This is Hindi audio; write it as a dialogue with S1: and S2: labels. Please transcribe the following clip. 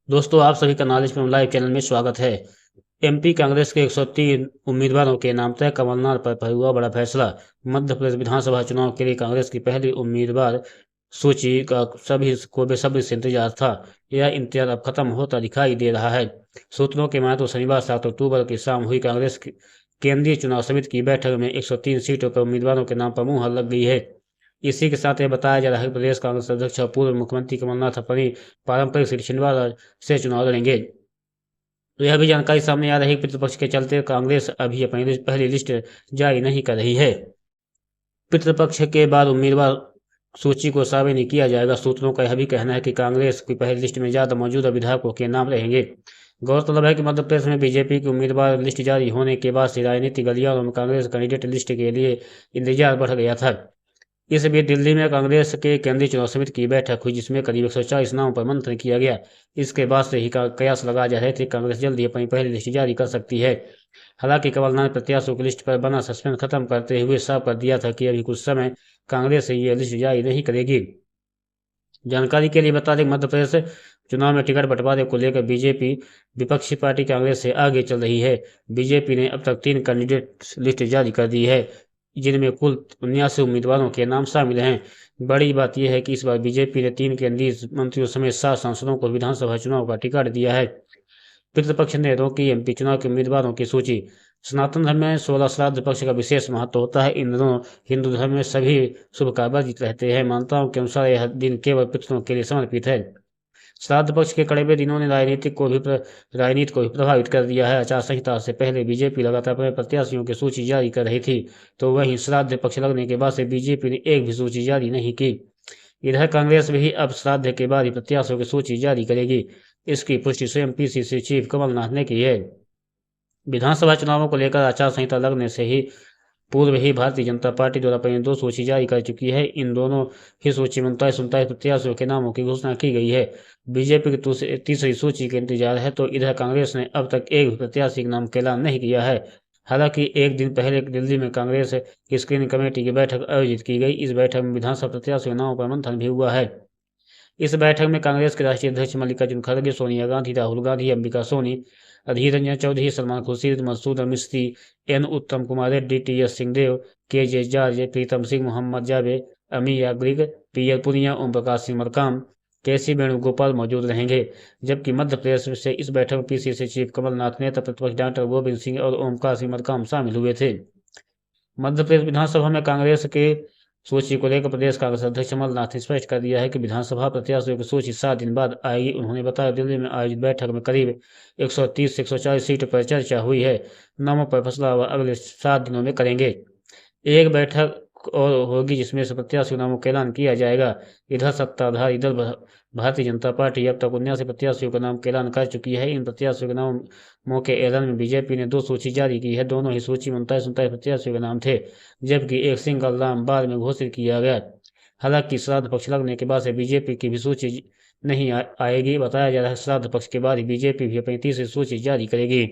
S1: दोस्तों, आप सभी का नॉलेज फ्रॉम लाइव चैनल में स्वागत है। एमपी कांग्रेस के 103 उम्मीदवारों के नाम तय, कमलनाथ पर हुआ बड़ा फैसला। मध्य प्रदेश विधानसभा चुनाव के लिए कांग्रेस की पहली उम्मीदवार सूची का सभी को बेसब्री से इंतजार था। यह इंतजार अब खत्म होता दिखाई दे रहा है। सूत्रों के माने तो शनिवार 7 अक्टूबर की शाम हुई कांग्रेस की केंद्रीय चुनाव समिति की बैठक में 103 सीटों पर उम्मीदवारों के नाम पर मुहर लग गई है। इसी के साथ यह बताया जा रहा है कि प्रदेश कांग्रेस अध्यक्ष और पूर्व मुख्यमंत्री कमलनाथ अपनी पारंपरिक सीट छिंदवाड़ा से चुनाव लड़ेंगे। तो यह भी जानकारी सामने आ रही है कि पितृपक्ष के चलते कांग्रेस अभी अपनी पहली लिस्ट जारी नहीं कर रही है। पितृपक्ष के बाद उम्मीदवार सूची को सार्वजनिक नहीं किया जाएगा। सूत्रों का यह भी कहना है कि कांग्रेस की पहली लिस्ट में ज्यादा मौजूदा विधायकों के नाम रहेंगे। गौरतलब है कि मध्य प्रदेश में बीजेपी की उम्मीदवार लिस्ट जारी होने के बाद से राजनीतिक गलियारों में कांग्रेस कैंडिडेट लिस्ट के लिए इंतजार बढ़ गया था। इस बीच दिल्ली में कांग्रेस के केंद्रीय चुनाव समिति की बैठक हुई, जिसमें करीब 140 नामों पर मंथन किया गया। इसके बाद से ही कयास लगाए जा रहे थे कि कांग्रेस जल्द ही अपनी पहली लिस्ट जारी कर सकती है। हालांकि कमलनाथ प्रत्याशियों की लिस्ट पर बना सस्पेंस खत्म करते हुए साफ कर दिया था कि अभी कुछ समय कांग्रेस ये लिस्ट जारी नहीं करेगी। जानकारी के लिए बता दें, मध्य प्रदेश चुनाव में टिकट बंटवारे को लेकर बीजेपी विपक्षी पार्टी कांग्रेस से आगे चल रही है। बीजेपी ने अब तक 3 कैंडिडेट लिस्ट जारी कर दी है, जिनमें कुल 79 उम्मीदवारों के नाम शामिल हैं। बड़ी बात यह है कि इस बार बीजेपी ने 3 केंद्रीय मंत्रियों समेत 7 सांसदों को विधानसभा चुनाव का टिकट दिया है। पितृपक्ष ने रोकी एमपी चुनाव के उम्मीदवारों की सूची। सनातन धर्म में 16 श्राद्ध पक्ष का विशेष महत्व होता है। इन दिनों हिंदू धर्म में सभी शुभ कार्य वर्जित रहते हैं। मान्यताओं के अनुसार यह दिन केवल पितरों के लिए समर्पित है। श्राद्ध पक्ष के कड़वे दिनों ने राजनीति को भी प्रभावित कर दिया है। आचार संहिता से पहले बीजेपी लगातार अपने प्रत्याशियों की सूची जारी कर रही थी, तो वहीं श्राद्ध पक्ष लगने के बाद से बीजेपी ने एक भी सूची जारी नहीं की। इधर कांग्रेस भी अब श्राद्ध के बाद ही प्रत्याशियों की सूची जारी करेगी। इसकी पुष्टि स्वयं पीसीसी चीफ कमलनाथ ने की है। विधानसभा चुनावों को लेकर आचार संहिता लगने से ही पूर्व ही भारतीय जनता पार्टी द्वारा अपनी 2 सूची जारी कर चुकी है। इन दोनों ही सूची में 29 प्रत्याशियों के नामों की घोषणा की गई है। बीजेपी की तीसरी सूची के इंतजार है, तो इधर कांग्रेस ने अब तक एक भी प्रत्याशी के नाम का ऐलान नहीं किया है। हालांकि एक दिन पहले दिल्ली में कांग्रेस की स्क्रीनिंग कमेटी की बैठक आयोजित की गई। इस बैठक में विधानसभा प्रत्याशियों के नामों पर मंथन भी हुआ है। इस बैठक में कांग्रेस के राष्ट्रीय अध्यक्ष मल्लिकार्जुन खड़गे, सोनिया गांधी, राहुल गांधी, अंबिका सोनी, अधीर रंजन चौधरी, सलमान खुर्शीद, मसूद मिस्त्री, एन उत्तम कुमार रेड्डी, टी.एस. सिंहदेव, के.जे. जॉर्ज, प्रीतम सिंह, मोहम्मद जावेद, अमी याग्निक, पी.एल. पुनिया, ओम प्रकाश सिंह मरकाम, के.सी. वेणुगोपाल मौजूद रहेंगे। जबकि मध्य प्रदेश से इस बैठक में पीसीसी चीफ कमलनाथ, नेता प्रतिपक्ष डॉक्टर गोविंद सिंह और ओमकार सिंह मरकाम शामिल हुए थे। मध्य प्रदेश विधानसभा में कांग्रेस के सूची को लेकर प्रदेश कांग्रेस अध्यक्ष कमलनाथ ने स्पष्ट कर दिया है कि विधानसभा प्रत्याशियों की सूची 7 दिन बाद आएगी। उन्होंने बताया, दिल्ली में आयोजित बैठक में करीब 130 से 140 सीटों पर चर्चा हुई है। नामों पर फैसला वह अगले 7 दिनों में करेंगे। एक बैठक और होगी, जिसमें से प्रत्याशियों नामों का ऐलान किया जाएगा। इधर सत्ताधारी दल भारतीय जनता पार्टी अब तक 79 प्रत्याशियों का नाम का ऐलान कर चुकी है। इन प्रत्याशियों के नामों के ऐलान में बीजेपी ने 2 सूची जारी की है। दोनों ही सूची में 29 प्रत्याशियों के नाम थे, जबकि एक सिंगल नाम बाद में घोषित किया गया। हालांकि श्राद्ध पक्ष लगने के बाद से बीजेपी की भी सूची नहीं आएगी। बताया जा रहा है श्राद्ध पक्ष के बाद ही बीजेपी भी अपनी तीसरी सूची जारी करेगी।